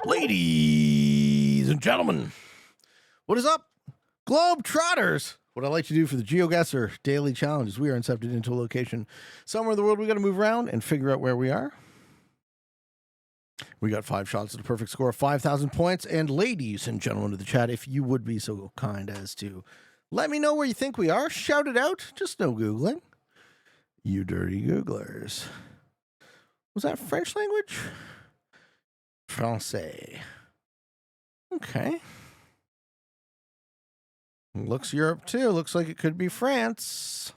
Ladies and gentlemen, what is up, Globe Trotters? What I like to do for the Geoguessr daily challenges, we are incepted into a location somewhere in the world. We got to move around and figure out where we are. We got 5 shots at a perfect score of 5,000 points. And ladies and gentlemen of the chat, if you would be so kind as to let me know where you think we are, shout it out. Just no Googling. You dirty Googlers. Was that French language? Francais. Okay. Looks Europe too. Looks like it could be France.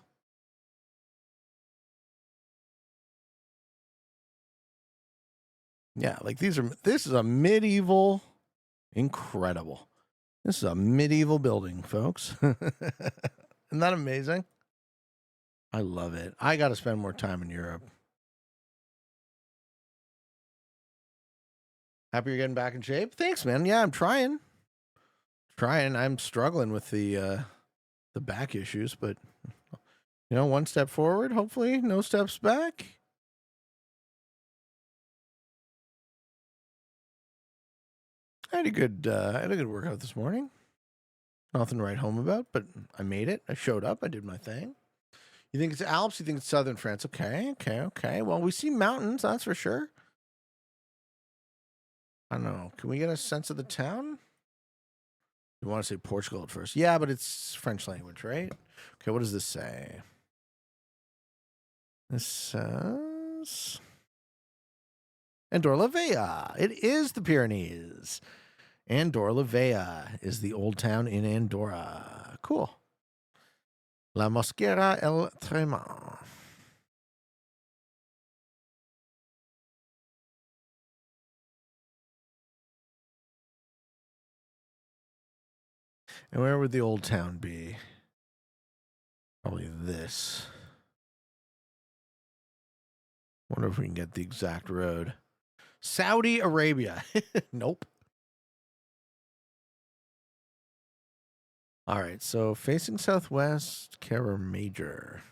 Yeah, like this is a medieval, incredible. This is a medieval building, folks. Isn't that amazing? I love it. I got to spend more time in Europe. Happy you're getting back in shape? Thanks, man. Yeah, I'm trying. I'm struggling with the back issues, but you know, one step forward, hopefully, no steps back. I had a good workout this morning. Nothing to write home about, but I made it. I showed up. I did my thing. You think it's Alps? You think it's southern France? Okay. Well, we see mountains, that's for sure. I don't know. Can we get a sense of the town? You want to say Portugal at first? Yeah, but it's French language, right? Okay, what does this say? This says Andorra-la-Vella. It is the Pyrenees. Andorra-la-Vella is the old town in Andorra. Cool. La Mosquera el Tremant. And where would the old town be? Probably this. Wonder if we can get the exact road. Saudi Arabia. Nope. All right, so facing southwest, Kara Major.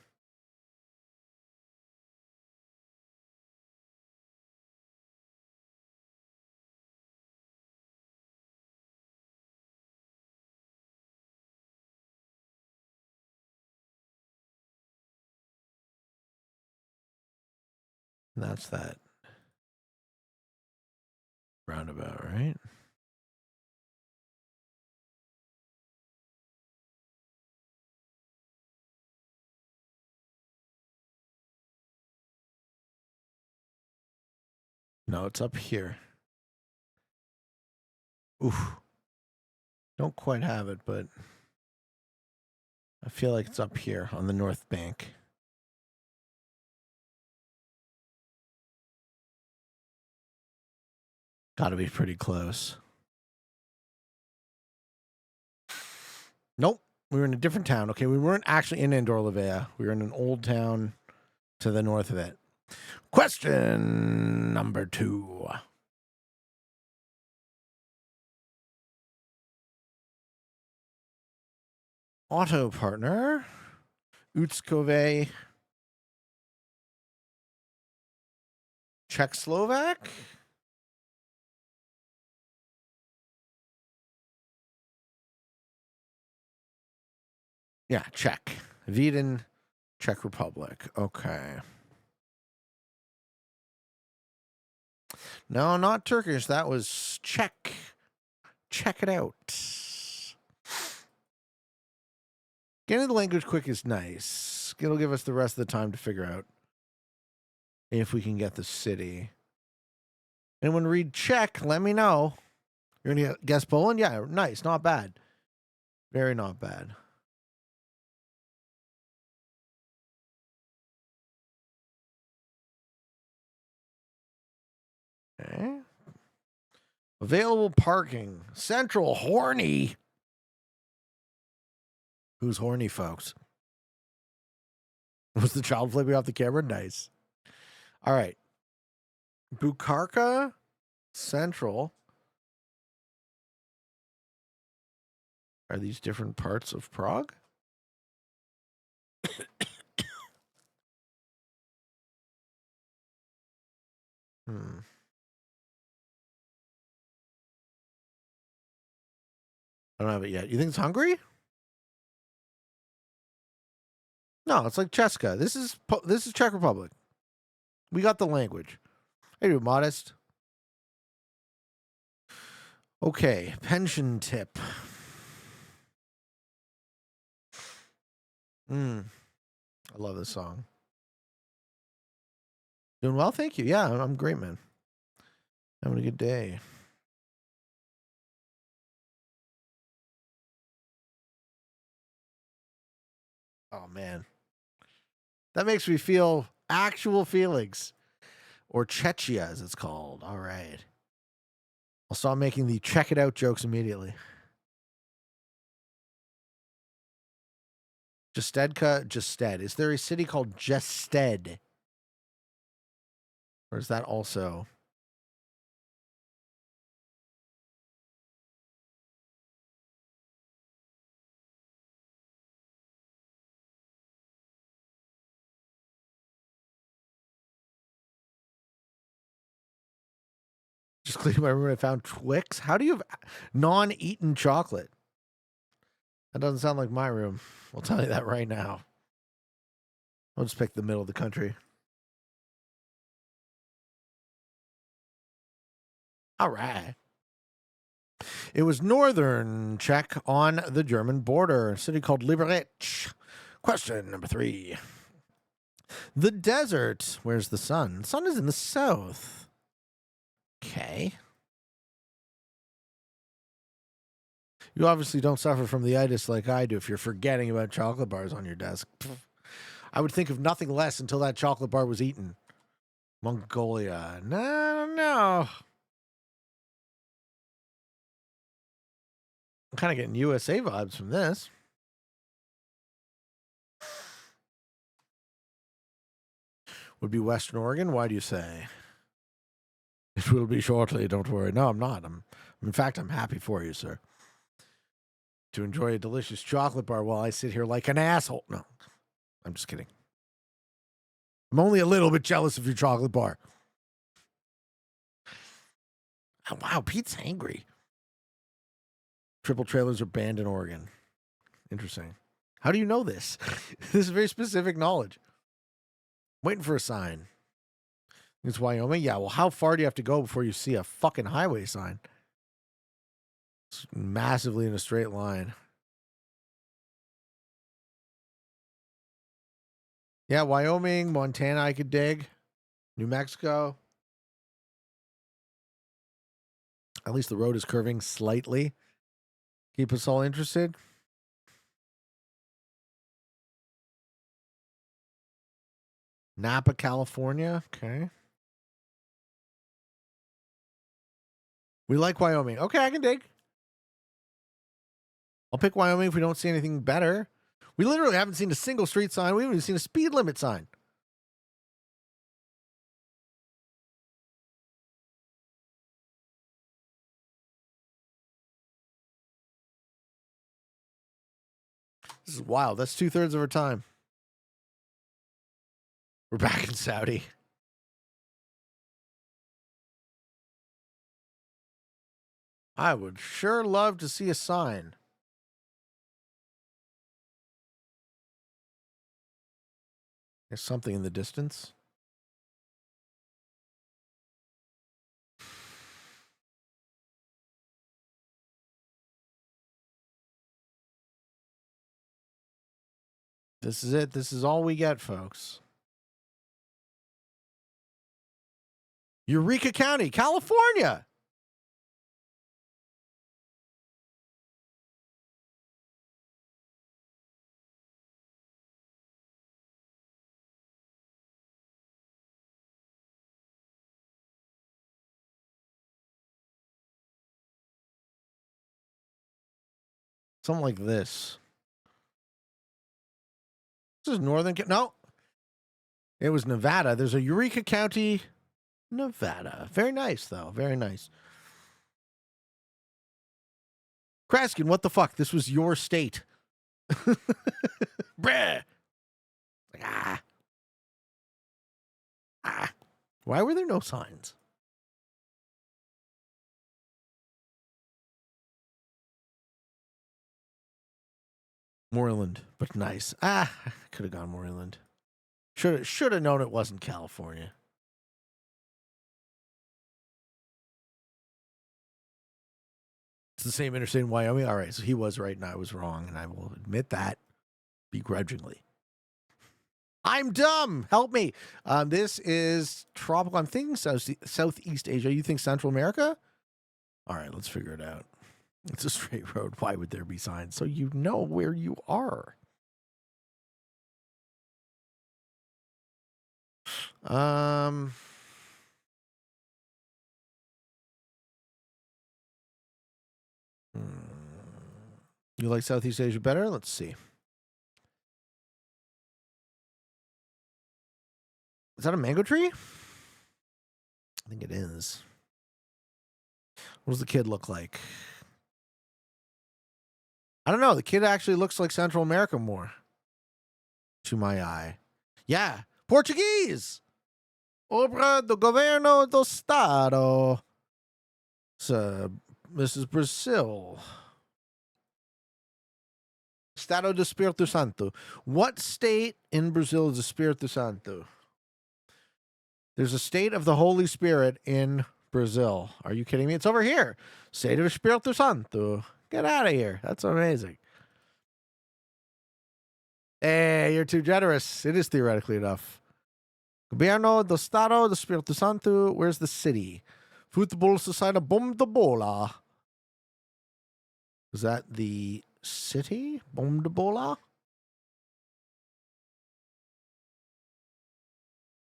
That's that roundabout, right? No, it's up here. Oof. Don't quite have it, but I feel like it's up here on the north bank. Gotta be pretty close. Nope. We were in a different town. Okay, we weren't actually in Andorra-la-Vella. We were in an old town to the north of it. Question number 2. Auto partner. Utskove. Czech-Slovak. Yeah, Czech. Vieden, Czech Republic. Okay. No, not Turkish. That was Czech. Check it out. Getting the language quick is nice. It'll give us the rest of the time to figure out if we can get the city. Anyone read Czech? Let me know. You're going to guess Poland? Yeah, nice. Not bad. Very not bad. Okay. Available parking. Central horny. Who's horny, folks? Was the child flipping off the camera? Nice. All right. Bukarka Central. Are these different parts of Prague? I don't have it yet. You think it's Hungary? No, it's like Cheska. This is Czech Republic. We got the language. I do modest. Okay, pension tip. I love this song. Doing well, thank you. Yeah, I'm great, man. Having a good day. Oh man, that makes me feel actual feelings, or Czechia as it's called. All right, I'll stop making the check it out jokes immediately. Gested. Is there a city called Gested? Or is that also? Just cleaning my room and I found Twix. How do you have non-eaten chocolate? That doesn't sound like my room. I'll tell you that right now. I'll just pick the middle of the country. All right. It was northern Czech on the German border, a city called Liberec. Question number 3. The desert. Where's the sun? The sun is in the south. Okay. You obviously don't suffer from the itis like I do if you're forgetting about chocolate bars on your desk. I would think of nothing less until that chocolate bar was eaten. Mongolia. No. I'm kind of getting USA vibes from this. Would be Western Oregon. Why do you say? It will be shortly. Don't worry. No, I'm not. In fact, I'm happy for you, sir. To enjoy a delicious chocolate bar while I sit here like an asshole. No, I'm just kidding. I'm only a little bit jealous of your chocolate bar. Oh, wow, Pete's angry. Triple trailers are banned in Oregon. Interesting. How do you know this? This is very specific knowledge. Waiting for a sign. It's Wyoming? Yeah, well, how far do you have to go before you see a fucking highway sign? It's massively in a straight line. Yeah, Wyoming, Montana, I could dig. New Mexico. At least the road is curving slightly. Keep us all interested. Napa, California. Okay. We like Wyoming. Okay, I can dig. I'll pick Wyoming if we don't see anything better. We literally haven't seen a single street sign. We haven't even seen a speed limit sign. This is wild. That's 2/3 of our time. We're back in Saudi. I would sure love to see a sign. There's something in the distance. This is it. This is all we get, folks. Eureka County, California. Something like this. This is Northern. No, it was Nevada. There's a Eureka County, Nevada. Very nice, though. Very nice. Kraskin, what the fuck? This was your state. Bruh. Like, Why were there no signs? Moreland, but nice. Ah, I could have gone Moreland. Should have known it wasn't California. It's the same interstate in Wyoming. All right, so he was right and I was wrong, and I will admit that begrudgingly. I'm dumb. Help me. This is tropical. I'm thinking Southeast Asia. You think Central America? All right, let's figure it out. It's a straight road. Why would there be signs? So you know where you are. You like Southeast Asia better? Let's see. Is that a mango tree? I think it is. What does the kid look like? I don't know. The kid actually looks like Central America more. To my eye. Yeah. Portuguese. Obra do governo do estado. This is Brazil. Estado do Espírito Santo. What state in Brazil is Espírito Santo? There's a state of the Holy Spirit in Brazil. Are you kidding me? It's over here. State of Espírito Santo. Get out of here. That's amazing. Hey, you're too generous. It is theoretically enough. Governo do Estado do Espírito Santo. Where's the city? Futebol Society Bom de Bola. Is that the city? Bom de Bola?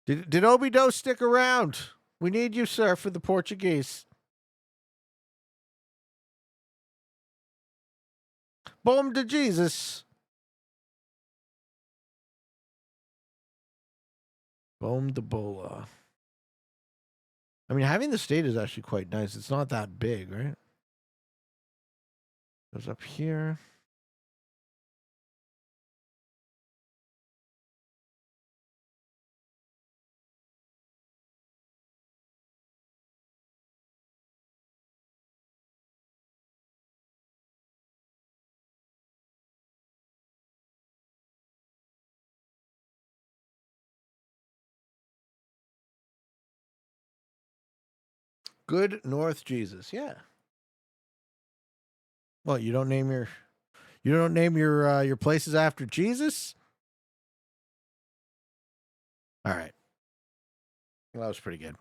Did Obido stick around? We need you, sir, for the Portuguese. Bom de Jesus. Bom de Bola. I mean, having the state is actually quite nice. It's not that big, right? Goes up here. Good North Jesus. Yeah. Well, you don't name your places after Jesus? All right. Well, that was pretty good.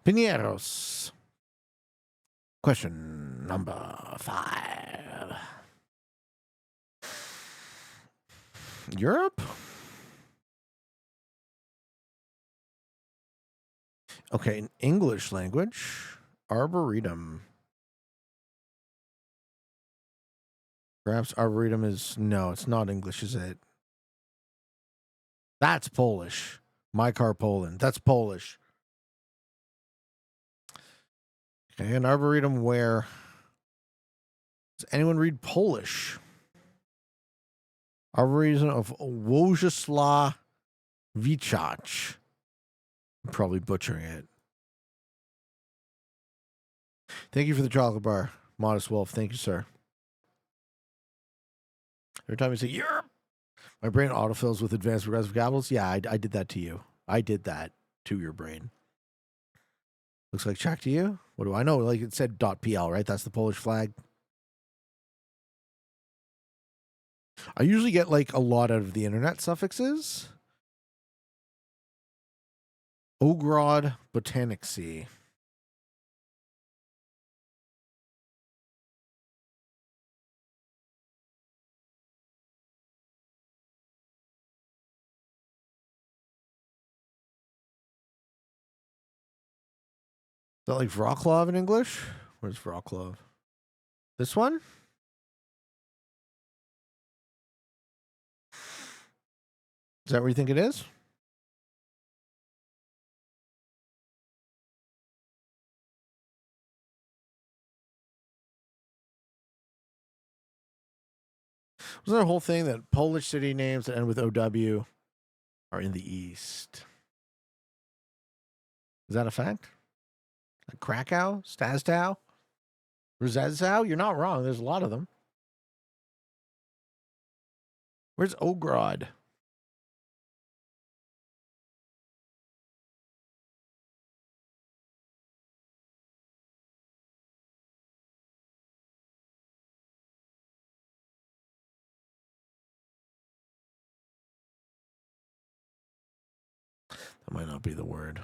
Pineros. Question number 5. Europe? Okay, in English language, arboretum. Perhaps arboretum is... No, it's not English, is it? That's Polish. My car, Poland. That's Polish. Okay, an arboretum where... Does anyone read Polish? Arboretum of Wojciech Wichach. I'm probably butchering it. Thank you for the chocolate bar, Modest Wolf. Thank you, sir. Every time you say Europe, my brain autofills with advanced progressive capitals. Yeah, I did that to you. I did that to your brain. Looks like Czech to you? What do I know? Like it said .pl, right? That's the Polish flag. I usually get like a lot out of the internet suffixes. Ogrod Botanicsy. Is that like Wroclaw in English? Where's Wroclaw? This one? Is that where you think it is? Was there a whole thing that Polish city names that end with OW are in the East? Is that a fact? Like Krakow? Staztow? Rzeszów? You're not wrong. There's a lot of them. Where's Ogrod? That might not be the word.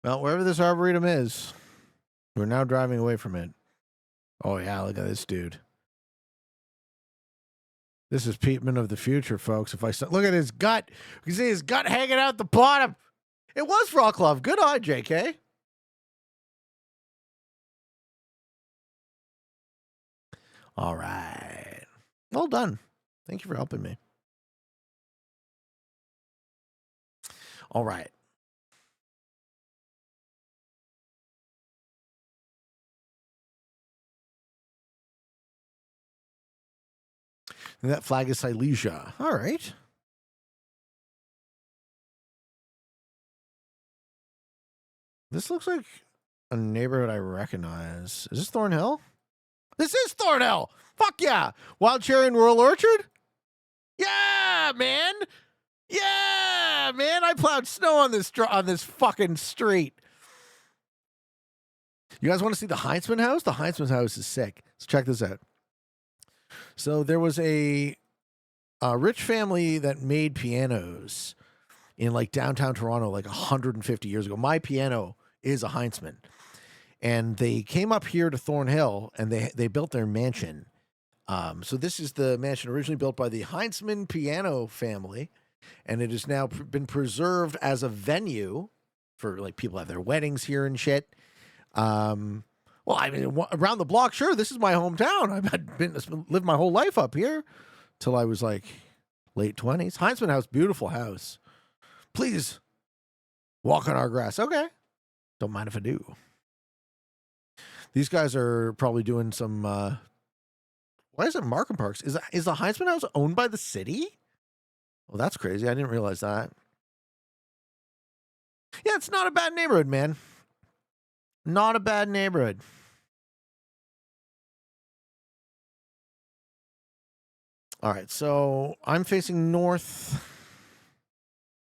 Well, wherever this arboretum is, we're now driving away from it. Oh, yeah, look at this dude. This is Peteman of the future, folks. If I look at his gut, you can see his gut hanging out the bottom. It was Rocklove. Good eye, JK. All right. Well done. Thank you for helping me. All right. And that flag is Silesia. All right. This looks like a neighborhood I recognize. Is this Thornhill? This is Thornhill. Fuck yeah. Wild Cherry and Rural Orchard? Yeah, man. Yeah, man. I plowed snow on this fucking street. You guys want to see the Heinzman house? The Heinzman house is sick. Let's check this out. So there was a rich family that made pianos in like downtown Toronto like 150 years ago. My piano is a Heinzman. And they came up here to Thornhill and they built their mansion. So this is the mansion originally built by the Heinzman piano family. And it has now been preserved as a venue for like people have their weddings here and shit. Well, I mean, around the block, sure, this is my hometown. I've lived my whole life up here till I was like late 20s. Heinzman House, beautiful house. Please walk on our grass. Okay. Don't mind if I do. These guys are probably doing some, why is it Markham Parks? Is the Heinzman House owned by the city? Well, that's crazy. I didn't realize that. Yeah, it's not a bad neighborhood, man. Not a bad neighborhood. All right, so I'm facing north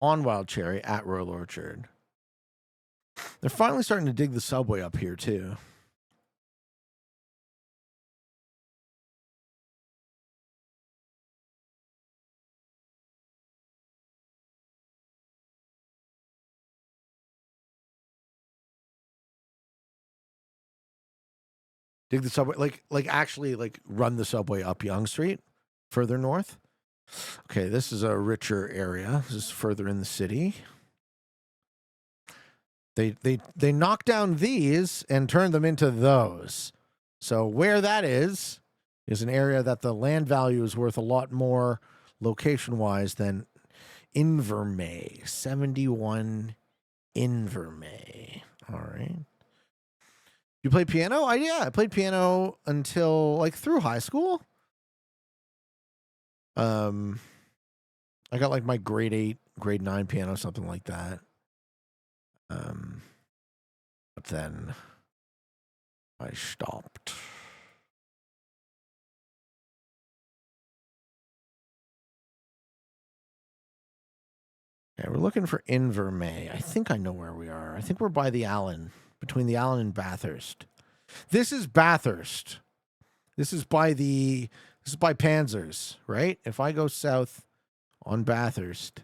on Wild Cherry at Royal Orchard. They're finally starting to dig the subway up here, too. Dig the subway, like actually like run the subway up Yonge Street, further north. Okay, this is a richer area. This is further in the city. They knocked down these and turned them into those. So where that is an area that the land value is worth a lot more location-wise than Invermay. 71 Invermay. All right. You play piano? I played piano until like through high school. I got like my grade 8, grade 9 piano, something like that. But then I stopped. Okay, we're looking for Invermay. I think I know where we are. I think we're by the Allen, between the Allen and Bathurst. This is Bathurst. This is by Panzers, right? If I go south on Bathurst,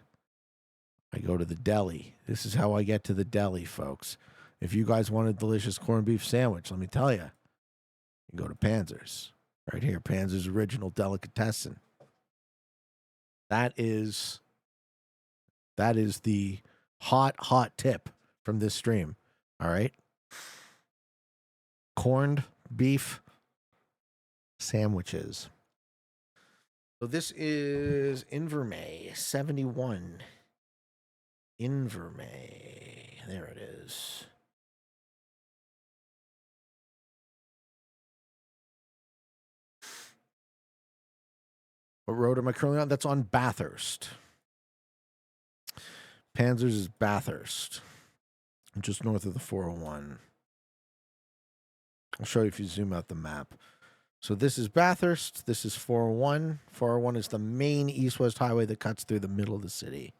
I go to the deli. This is how I get to the deli, folks. If you guys want a delicious corned beef sandwich, let me tell you, you go to Panzers. Right here, Panzer's Original Delicatessen. That is the hot tip from this stream. All right? Corned beef sandwiches. So this is Invermay, 71. Invermay. There it is. What road am I currently on? That's on Bathurst. Panzers is Bathurst, just north of the 401. I'll show you if you zoom out the map. So this is Bathurst. This is 401. 401 is the main east-west highway that cuts through the middle of the city.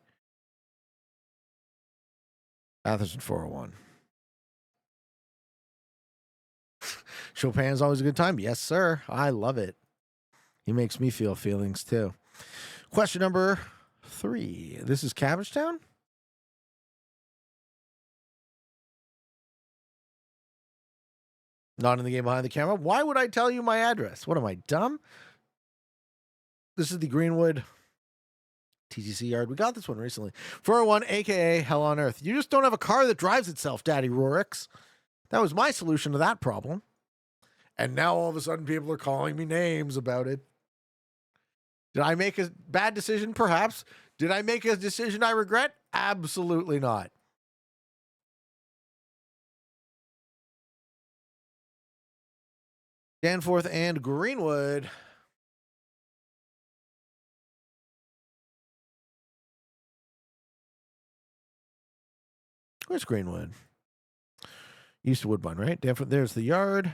Bathurst and 401. Chopin's always a good time. Yes, sir. I love it. He makes me feel feelings, too. Question number 3. This is Cabbagetown? Not in the game behind the camera. Why would I tell you my address? What am I, dumb? This is the Greenwood TTC yard. We got this one recently. 401, a.k.a. Hell on Earth. You just don't have a car that drives itself, Daddy Rorix. That was my solution to that problem. And now all of a sudden people are calling me names about it. Did I make a bad decision? Perhaps. Did I make a decision I regret? Absolutely not. Danforth and Greenwood. Where's Greenwood? East of Woodbine, right? Danforth, there's the yard.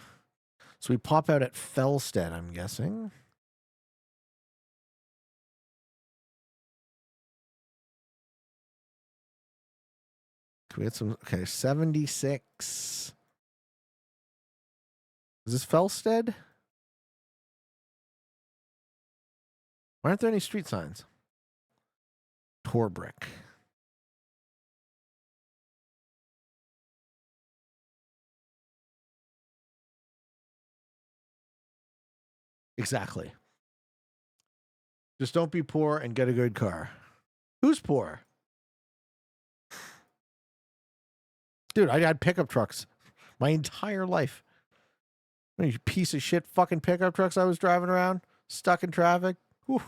So we pop out at Fellstead, I'm guessing. Can we get some? Okay, 76. Is this Fellstead? Why aren't there any street signs? Torbrick. Exactly. Just don't be poor and get a good car. Who's poor? Dude, I had pickup trucks my entire life. You piece of shit fucking pickup trucks I was driving around, stuck in traffic. Whew.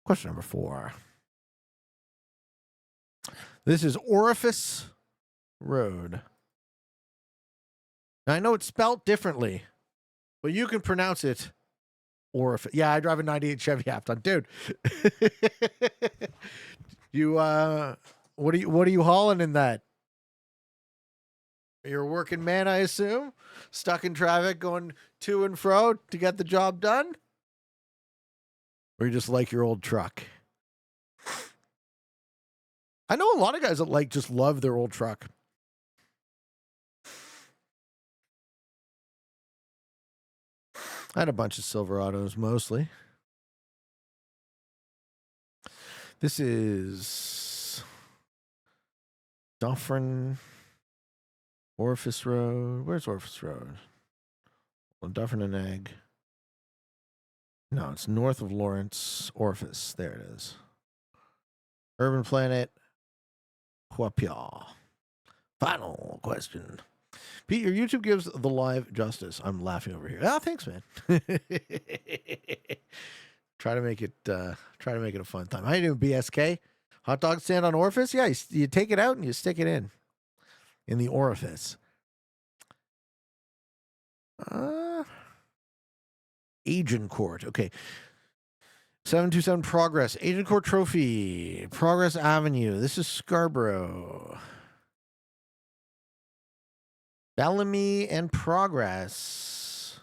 Question number 4. This is Orifice Road. Now, I know it's spelt differently, but you can pronounce it Orifice. Yeah, I drive a 98 Chevy half-ton. Dude. You what are you hauling in that? You're a working man, I assume? Stuck in traffic going to and fro to get the job done? Or you just like your old truck? I know a lot of guys that just love their old truck. I had a bunch of Silverados mostly. This is Dufferin Orifice Road. Where's Orifice Road? Well, Dufferin and Egg. No, it's north of Lawrence. Orifice. There it is. Urban Planet. Huapia. Final question. Pete, your YouTube gives the live justice. I'm laughing over here. Oh, thanks, man. Try to make it a fun time. How you doing, BSK? Hot dog stand on Orifice? Yeah, you take it out and you stick it in the orifice. Agincourt. Okay. 727 Progress. Agincourt Trophy. Progress Avenue. This is Scarborough. Bellamy and Progress.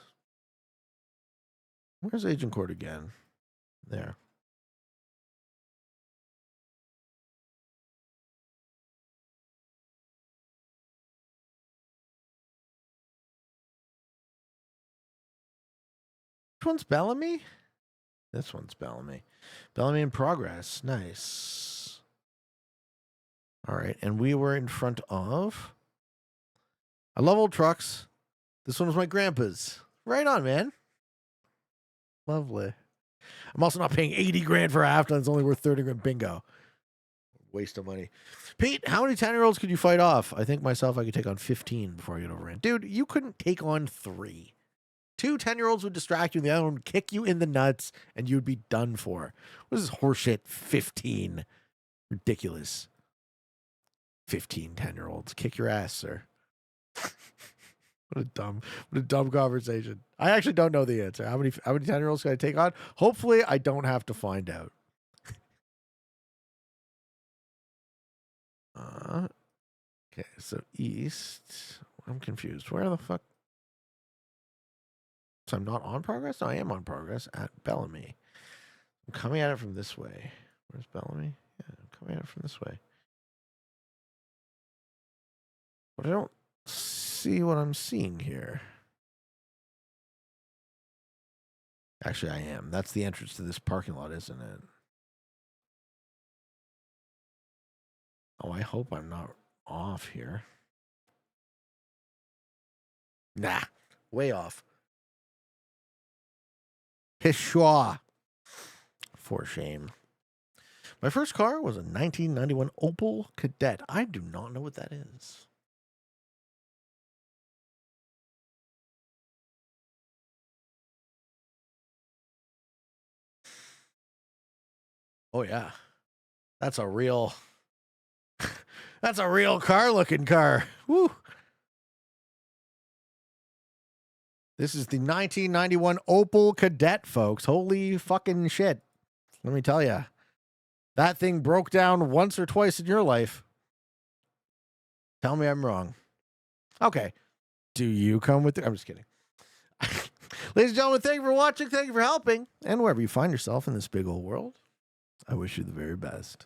Where's Agincourt again? There. Which one's Bellamy? This one's Bellamy. Bellamy in Progress. Nice. All right. And we were in front of... I love old trucks. This one was my grandpa's. Right on, man. Lovely. I'm also not paying 80 grand for a half ton. It's only worth 30 grand. Bingo. Waste of money. Pete, how many 10-year-olds could you fight off? I think myself I could take on 15 before I get overran. Dude, you couldn't take on 3. 2 10-year-olds would distract you, and the other one would kick you in the nuts, and you'd be done for. What is this horseshit? 15. Ridiculous. 15 10-year-olds. Kick your ass, sir. What a dumb conversation. I actually don't know the answer. How many 10-year-olds can I take on? Hopefully I don't have to find out. Okay, so east. I'm confused. Where the fuck? So I'm not on progress? No, I am on progress at Bellamy. I'm coming at it from this way. Where's Bellamy? Yeah, I'm coming at it from this way. But I don't see what I'm seeing here. Actually, I am. That's the entrance to this parking lot, isn't it? Oh, I hope I'm not off here. Nah, way off. Pishwa. For shame. My first car was a 1991 Opel Kadett. I do not know what that is. Oh, yeah. That's a real... That's a real car-looking car. Woo. This is the 1991 Opel Kadett, folks. Holy fucking shit. Let me tell you. That thing broke down once or twice in your life. Tell me I'm wrong. Okay. Do you come with it? I'm just kidding. Ladies and gentlemen, thank you for watching. Thank you for helping. And wherever you find yourself in this big old world, I wish you the very best.